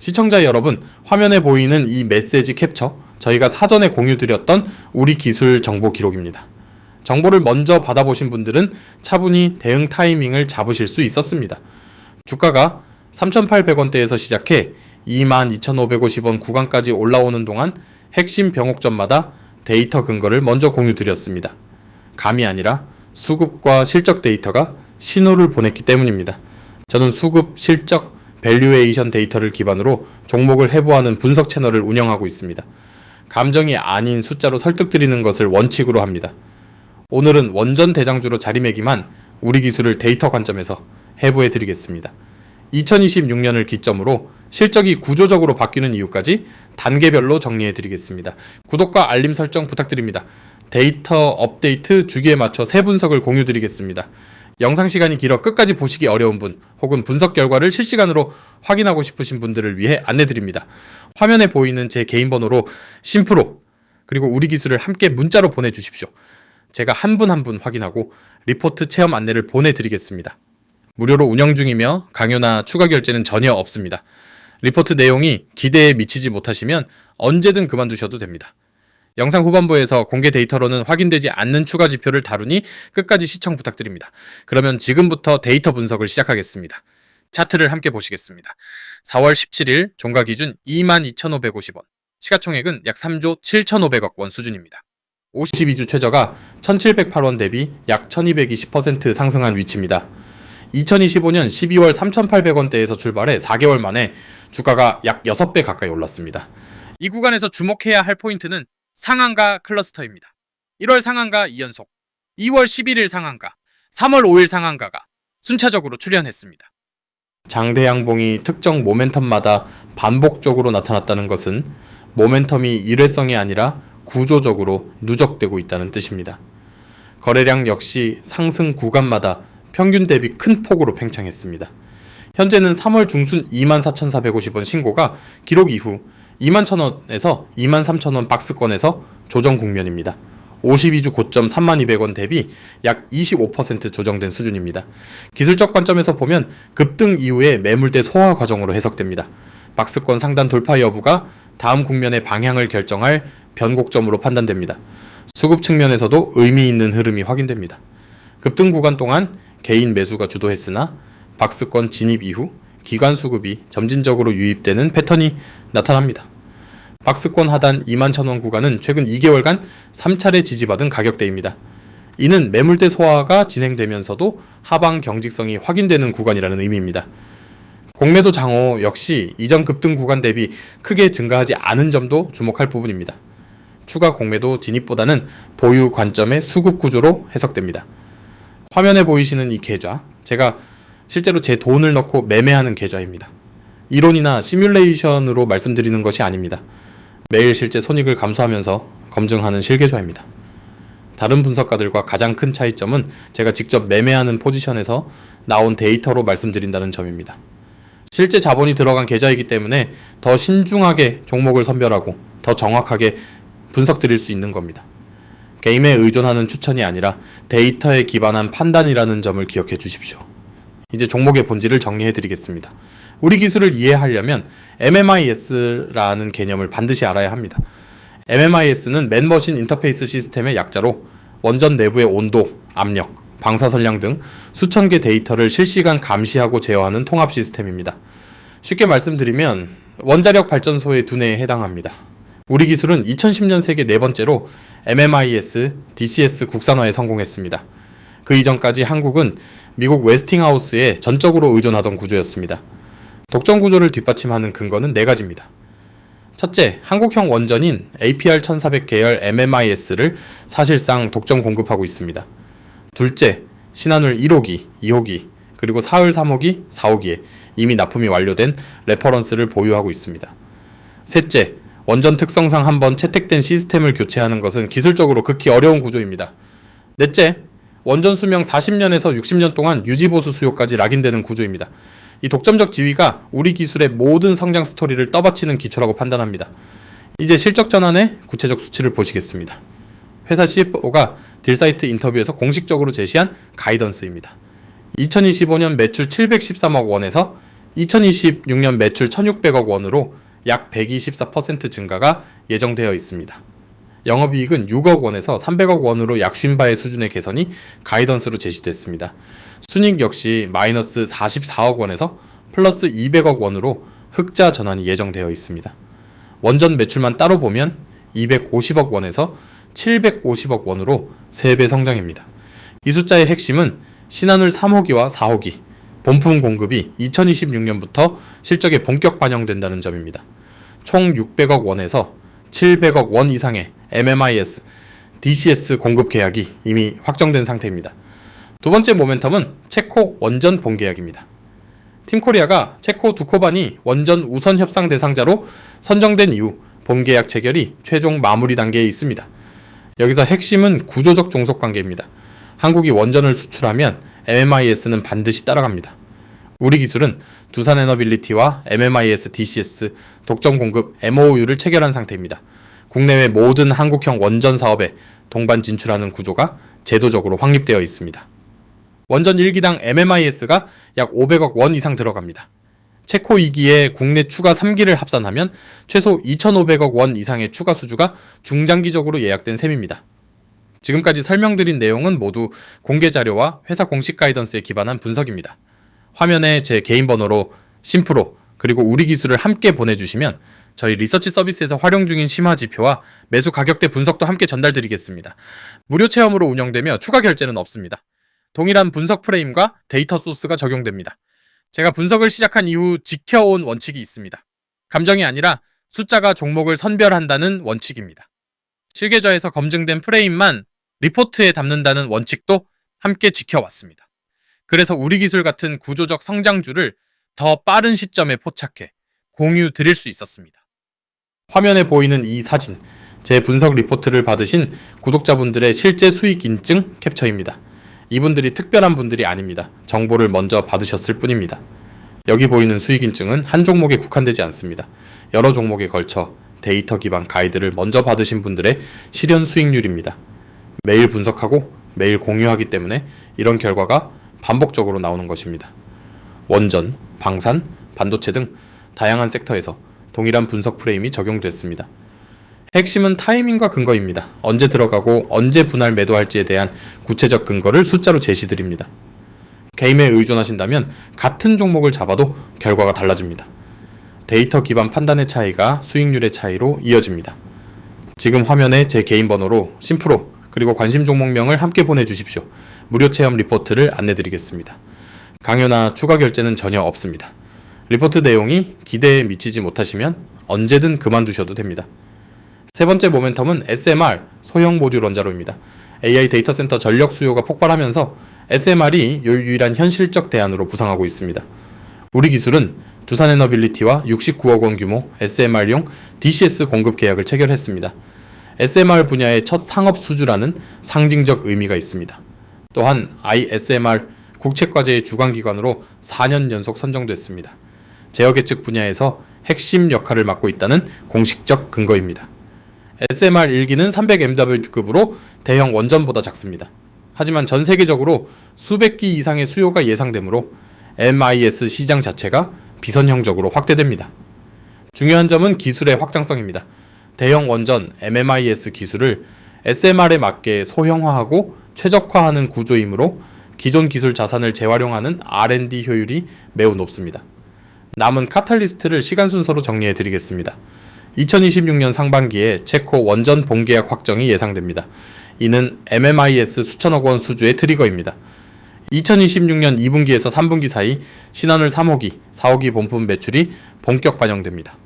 시청자 여러분, 화면에 보이는 이 메시지 캡처, 저희가 사전에 공유드렸던 우리 기술 정보 기록입니다. 정보를 먼저 받아보신 분들은 차분히 대응 타이밍을 잡으실 수 있었습니다. 주가가 3,800원대에서 시작해 22,550원 구간까지 올라오는 동안 핵심 병옥점마다 데이터 근거를 먼저 공유드렸습니다. 감이 아니라 수급과 실적 데이터가 신호를 보냈기 때문입니다. 저는 수급, 실적, 밸류에이션 데이터를 기반으로 종목을 해부하는 분석 채널을 운영하고 있습니다. 감정이 아닌 숫자로 설득드리는 것을 원칙으로 합니다. 오늘은 원전 대장주로 자리매김한 우리 기술을 데이터 관점에서 해부해드리겠습니다. 2026년을 기점으로 실적이 구조적으로 바뀌는 이유까지 단계별로 정리해드리겠습니다. 구독과 알림 설정 부탁드립니다. 데이터 업데이트 주기에 맞춰 새 분석을 공유드리겠습니다. 영상 시간이 길어 끝까지 보시기 어려운 분 혹은 분석 결과를 실시간으로 확인하고 싶으신 분들을 위해 안내드립니다. 화면에 보이는 제 개인 번호로 심프로 그리고 우리 기술을 함께 문자로 보내주십시오. 제가 한 분 한 분 확인하고 리포트 체험 안내를 보내드리겠습니다. 무료로 운영 중이며 강요나 추가 결제는 전혀 없습니다. 리포트 내용이 기대에 미치지 못하시면 언제든 그만두셔도 됩니다. 영상 후반부에서 공개 데이터로는 확인되지 않는 추가 지표를 다루니 끝까지 시청 부탁드립니다. 그러면 지금부터 데이터 분석을 시작하겠습니다. 차트를 함께 보시겠습니다. 4월 17일 종가 기준 22,550원, 시가총액은 약 3조 7,500억 원 수준입니다. 52주 최저가 1,708원 대비 약 1,220% 상승한 위치입니다. 2025년 12월 3,800원대에서 출발해 4개월 만에 주가가 약 6배 가까이 올랐습니다. 이 구간에서 주목해야 할 포인트는 상한가 클러스터입니다. 1월 상한가 2연속, 2월 11일 상한가, 3월 5일 상한가가 순차적으로 출현했습니다. 장대 양봉이 특정 모멘텀마다 반복적으로 나타났다는 것은 모멘텀이 일회성이 아니라 구조적으로 누적되고 있다는 뜻입니다. 거래량 역시 상승 구간마다 평균 대비 큰 폭으로 팽창했습니다. 현재는 3월 중순 24,450원 신고가 기록 이후 21,000원에서 23,000원 박스권에서 조정 국면입니다. 52주 고점 32,200원 대비 약 25% 조정된 수준입니다. 기술적 관점에서 보면 급등 이후의 매물대 소화 과정으로 해석됩니다. 박스권 상단 돌파 여부가 다음 국면의 방향을 결정할 변곡점으로 판단됩니다. 수급 측면에서도 의미 있는 흐름이 확인됩니다. 급등 구간 동안 개인 매수가 주도했으나 박스권 진입 이후 기관 수급이 점진적으로 유입되는 패턴이 나타납니다. 박스권 하단 21,000원 구간은 최근 2개월간 3차례 지지받은 가격대입니다. 이는 매물대 소화가 진행되면서도 하방 경직성이 확인되는 구간이라는 의미입니다. 공매도 장호 역시 이전 급등 구간 대비 크게 증가하지 않은 점도 주목할 부분입니다. 추가 공매도 진입보다는 보유 관점의 수급 구조로 해석됩니다. 화면에 보이시는 이 계좌, 제가 실제로 제 돈을 넣고 매매하는 계좌입니다. 이론이나 시뮬레이션으로 말씀드리는 것이 아닙니다. 매일 실제 손익을 감수하면서 검증하는 실계좌입니다. 다른 분석가들과 가장 큰 차이점은 제가 직접 매매하는 포지션에서 나온 데이터로 말씀드린다는 점입니다. 실제 자본이 들어간 계좌이기 때문에 더 신중하게 종목을 선별하고 더 정확하게 분석 드릴 수 있는 겁니다. 게임에 의존하는 추천이 아니라 데이터에 기반한 판단이라는 점을 기억해 주십시오. 이제 종목의 본질을 정리해 드리겠습니다. 우리 기술을 이해하려면 MMIS라는 개념을 반드시 알아야 합니다. MMIS는 맨머신 인터페이스 시스템의 약자로 원전 내부의 온도, 압력, 방사선량 등 수천 개 데이터를 실시간 감시하고 제어하는 통합 시스템입니다. 쉽게 말씀드리면 원자력 발전소의 두뇌에 해당합니다. 우리 기술은 2010년 세계 네 번째로 MMIS, DCS 국산화에 성공했습니다. 그 이전까지 한국은 미국 웨스팅하우스에 전적으로 의존하던 구조였습니다. 독점 구조를 뒷받침하는 근거는 네 가지입니다. 첫째, 한국형 원전인 APR1400 계열 MMIS를 사실상 독점 공급하고 있습니다. 둘째, 신한울 1호기, 2호기, 그리고 사흘 3호기, 4호기에 이미 납품이 완료된 레퍼런스를 보유하고 있습니다. 셋째, 원전 특성상 한번 채택된 시스템을 교체하는 것은 기술적으로 극히 어려운 구조입니다. 넷째, 원전 수명 40년에서 60년 동안 유지보수 수요까지 락인되는 구조입니다. 이 독점적 지위가 우리 기술의 모든 성장 스토리를 떠받치는 기초라고 판단합니다. 이제 실적 전환의 구체적 수치를 보시겠습니다. 회사 CFO가 딜사이트 인터뷰에서 공식적으로 제시한 가이던스입니다. 2025년 매출 713억 원에서 2026년 매출 1,600억 원으로 약 124% 증가가 예정되어 있습니다. 영업이익은 6억 원에서 300억 원으로 약쉰바의 수준의 개선이 가이던스로 제시됐습니다. 순이익 역시 마이너스 44억 원에서 플러스 200억 원으로 흑자 전환이 예정되어 있습니다. 원전 매출만 따로 보면 250억 원에서 750억 원으로 3배 성장입니다. 이 숫자의 핵심은 신한울 3호기와 4호기, 본품 공급이 2026년부터 실적에 본격 반영된다는 점입니다. 총 600억 원에서 700억 원 이상의 MMIS, DCS 공급 계약이 이미 확정된 상태입니다. 두 번째 모멘텀은 체코 원전 본계약입니다. 팀코리아가 체코 두코반이 원전 우선 협상 대상자로 선정된 이후 본계약 체결이 최종 마무리 단계에 있습니다. 여기서 핵심은 구조적 종속 관계입니다. 한국이 원전을 수출하면 MMIS는 반드시 따라갑니다. 우리 기술은 두산에너빌리티와 MMIS DCS 독점 공급 MOU를 체결한 상태입니다. 국내외 모든 한국형 원전 사업에 동반 진출하는 구조가 제도적으로 확립되어 있습니다. 원전 1기당 MMIS가 약 500억 원 이상 들어갑니다. 체코 2기에 국내 추가 3기를 합산하면 최소 2,500억 원 이상의 추가 수주가 중장기적으로 예약된 셈입니다. 지금까지 설명드린 내용은 모두 공개 자료와 회사 공식 가이던스에 기반한 분석입니다. 화면에 제 개인 번호로 심프로 그리고 우리 기술을 함께 보내주시면 저희 리서치 서비스에서 활용 중인 심화 지표와 매수 가격대 분석도 함께 전달드리겠습니다. 무료 체험으로 운영되며 추가 결제는 없습니다. 동일한 분석 프레임과 데이터 소스가 적용됩니다. 제가 분석을 시작한 이후 지켜온 원칙이 있습니다. 감정이 아니라 숫자가 종목을 선별한다는 원칙입니다. 실계좌에서 검증된 프레임만 리포트에 담는다는 원칙도 함께 지켜왔습니다. 그래서 우리 기술 같은 구조적 성장주를 더 빠른 시점에 포착해 공유 드릴 수 있었습니다. 화면에 보이는 이 사진, 제 분석 리포트를 받으신 구독자분들의 실제 수익 인증 캡처입니다. 이분들이 특별한 분들이 아닙니다. 정보를 먼저 받으셨을 뿐입니다. 여기 보이는 수익 인증은 한 종목에 국한되지 않습니다. 여러 종목에 걸쳐 데이터 기반 가이드를 먼저 받으신 분들의 실현 수익률입니다. 매일 분석하고 매일 공유하기 때문에 이런 결과가 반복적으로 나오는 것입니다. 원전, 방산, 반도체 등 다양한 섹터에서 동일한 분석 프레임이 적용됐습니다. 핵심은 타이밍과 근거입니다. 언제 들어가고 언제 분할 매도할지에 대한 구체적 근거를 숫자로 제시드립니다. 게임에 의존하신다면 같은 종목을 잡아도 결과가 달라집니다. 데이터 기반 판단의 차이가 수익률의 차이로 이어집니다. 지금 화면에 제 개인 번호로 심프로 그리고 관심 종목명을 함께 보내주십시오. 무료 체험 리포트를 안내드리겠습니다. 강요나 추가 결제는 전혀 없습니다. 리포트 내용이 기대에 미치지 못하시면 언제든 그만두셔도 됩니다. 세 번째 모멘텀은 SMR, 소형 모듈 원자로입니다. AI 데이터 센터 전력 수요가 폭발하면서 SMR이 유일한 현실적 대안으로 부상하고 있습니다. 우리 기술은 두산에너빌리티와 69억 원 규모 SMR용 DCS 공급 계약을 체결했습니다. SMR 분야의 첫 상업 수주라는 상징적 의미가 있습니다. 또한 ISMR 국책과제의 주관기관으로 4년 연속 선정됐습니다. 제어계측 분야에서 핵심 역할을 맡고 있다는 공식적 근거입니다. SMR 1기는 300MW급으로 대형 원전보다 작습니다. 하지만 전 세계적으로 수백 기 이상의 수요가 예상되므로 MIS 시장 자체가 비선형적으로 확대됩니다. 중요한 점은 기술의 확장성입니다. 대형 원전 MMIS 기술을 SMR에 맞게 소형화하고 최적화하는 구조이므로 기존 기술 자산을 재활용하는 R&D 효율이 매우 높습니다. 남은 카탈리스트를 시간 순서로 정리해 드리겠습니다. 2026년 상반기에 체코 원전 본계약 확정이 예상됩니다. 이는 MMIS 수천억 원 수주의 트리거입니다. 2026년 2분기에서 3분기 사이 신한울 3호기, 4호기 본품 매출이 본격 반영됩니다.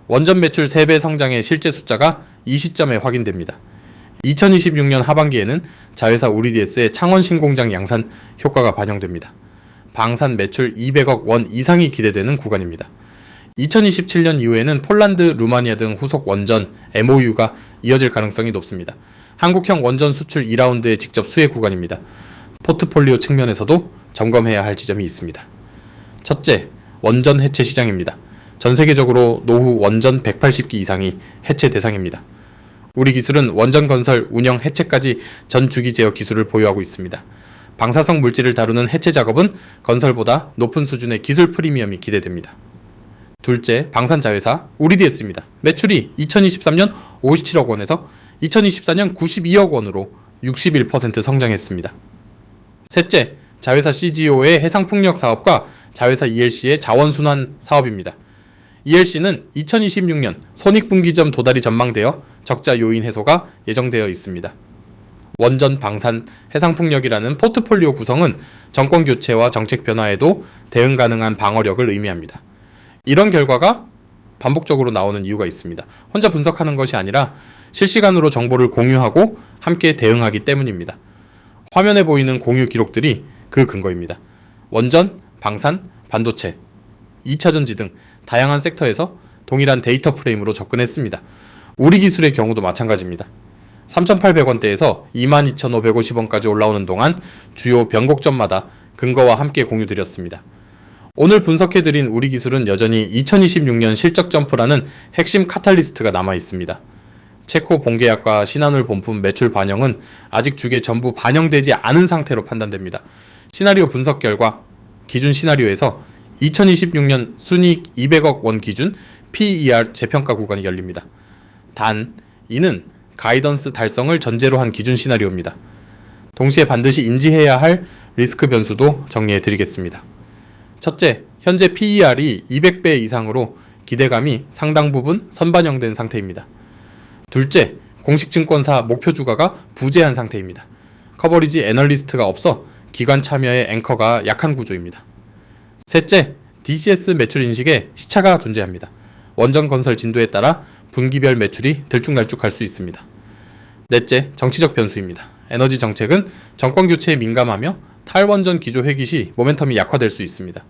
원전 매출 3배 성장의 실제 숫자가 이 시점에 확인됩니다. 2026년 하반기에는 자회사 우리DS의 창원 신공장 양산 효과가 반영됩니다. 방산 매출 200억 원 이상이 기대되는 구간입니다. 2027년 이후에는 폴란드, 루마니아 등 후속 원전 MOU가 이어질 가능성이 높습니다. 한국형 원전 수출 2라운드의 직접 수혜 구간입니다. 포트폴리오 측면에서도 점검해야 할 지점이 있습니다. 첫째, 원전 해체 시장입니다. 전 세계적으로 노후 원전 180기 이상이 해체 대상입니다. 우리 기술은 원전 건설, 운영, 해체까지 전 주기 제어 기술을 보유하고 있습니다. 방사성 물질을 다루는 해체 작업은 건설보다 높은 수준의 기술 프리미엄이 기대됩니다. 둘째, 방산자회사 우리DS입니다. 매출이 2023년 57억 원에서 2024년 92억 원으로 61% 성장했습니다. 셋째, 자회사 CGO의 해상풍력 사업과 자회사 ELC의 자원순환 사업입니다. ELC는 2026년 손익분기점 도달이 전망되어 적자 요인 해소가 예정되어 있습니다. 원전, 방산, 해상풍력이라는 포트폴리오 구성은 정권 교체와 정책 변화에도 대응 가능한 방어력을 의미합니다. 이런 결과가 반복적으로 나오는 이유가 있습니다. 혼자 분석하는 것이 아니라 실시간으로 정보를 공유하고 함께 대응하기 때문입니다. 화면에 보이는 공유 기록들이 그 근거입니다. 원전, 방산, 반도체, 2차전지 등 다양한 섹터에서 동일한 데이터 프레임으로 접근했습니다. 우리 기술의 경우도 마찬가지입니다. 3,800원대에서 22,550원까지 올라오는 동안 주요 변곡점마다 근거와 함께 공유드렸습니다. 오늘 분석해드린 우리 기술은 여전히 2026년 실적 점프라는 핵심 카탈리스트가 남아있습니다. 체코 봉계약과 신한울 본품 매출 반영은 아직 주게 전부 반영되지 않은 상태로 판단됩니다. 시나리오 분석 결과 기준 시나리오에서 2026년 순이익 200억 원 기준 PER 재평가 구간이 열립니다. 단, 이는 가이던스 달성을 전제로 한 기준 시나리오입니다. 동시에 반드시 인지해야 할 리스크 변수도 정리해 드리겠습니다. 첫째, 현재 PER이 200배 이상으로 기대감이 상당 부분 선반영된 상태입니다. 둘째, 공식 증권사 목표 주가가 부재한 상태입니다. 커버리지 애널리스트가 없어 기관 참여의 앵커가 약한 구조입니다. 셋째, DCS 매출 인식에 시차가 존재합니다. 원전 건설 진도에 따라 분기별 매출이 들쭉날쭉할 수 있습니다. 넷째, 정치적 변수입니다. 에너지 정책은 정권 교체에 민감하며 탈원전 기조 회귀 시 모멘텀이 약화될 수 있습니다.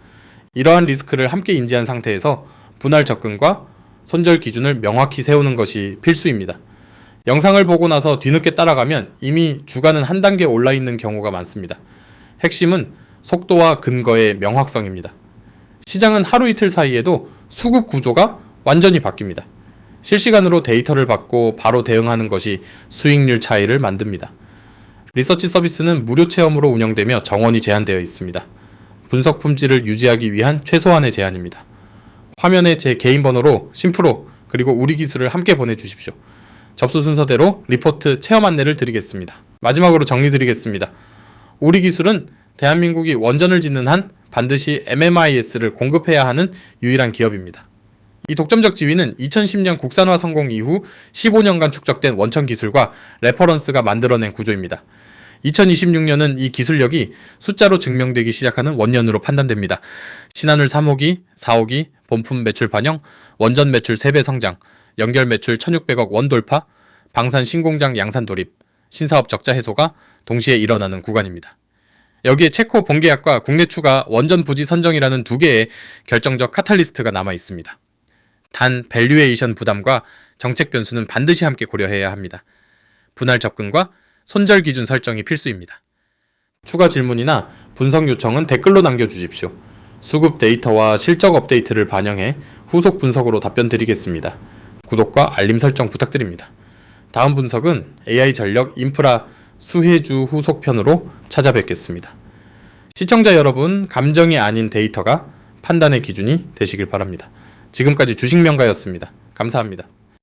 이러한 리스크를 함께 인지한 상태에서 분할 접근과 손절 기준을 명확히 세우는 것이 필수입니다. 영상을 보고 나서 뒤늦게 따라가면 이미 주가는 한 단계 올라 있는 경우가 많습니다. 핵심은 속도와 근거의 명확성입니다. 시장은 하루 이틀 사이에도 수급 구조가 완전히 바뀝니다. 실시간으로 데이터를 받고 바로 대응하는 것이 수익률 차이를 만듭니다. 리서치 서비스는 무료 체험으로 운영되며 정원이 제한되어 있습니다. 분석 품질을 유지하기 위한 최소한의 제한입니다. 화면에 제 개인 번호로 심프로 그리고 우리 기술을 함께 보내주십시오. 접수 순서대로 리포트 체험 안내를 드리겠습니다. 마지막으로 정리드리겠습니다. 우리 기술은 대한민국이 원전을 짓는 한 반드시 MMIS를 공급해야 하는 유일한 기업입니다. 이 독점적 지위는 2010년 국산화 성공 이후 15년간 축적된 원천 기술과 레퍼런스가 만들어낸 구조입니다. 2026년은 이 기술력이 숫자로 증명되기 시작하는 원년으로 판단됩니다. 신한울 3호기, 4호기, 본품 매출 반영, 원전 매출 3배 성장, 연결 매출 1,600억 원 돌파, 방산 신공장 양산 돌입, 신사업 적자 해소가 동시에 일어나는 구간입니다. 여기에 체코 봉계약과 국내 추가 원전 부지 선정이라는 두 개의 결정적 카탈리스트가 남아 있습니다. 단 밸류에이션 부담과 정책 변수는 반드시 함께 고려해야 합니다. 분할 접근과 손절 기준 설정이 필수입니다. 추가 질문이나 분석 요청은 댓글로 남겨주십시오. 수급 데이터와 실적 업데이트를 반영해 후속 분석으로 답변 드리겠습니다. 구독과 알림 설정 부탁드립니다. 다음 분석은 AI 전력 인프라 수혜주 후속편으로 찾아뵙겠습니다. 시청자 여러분, 감정이 아닌 데이터가 판단의 기준이 되시길 바랍니다. 지금까지 주식명가였습니다. 감사합니다.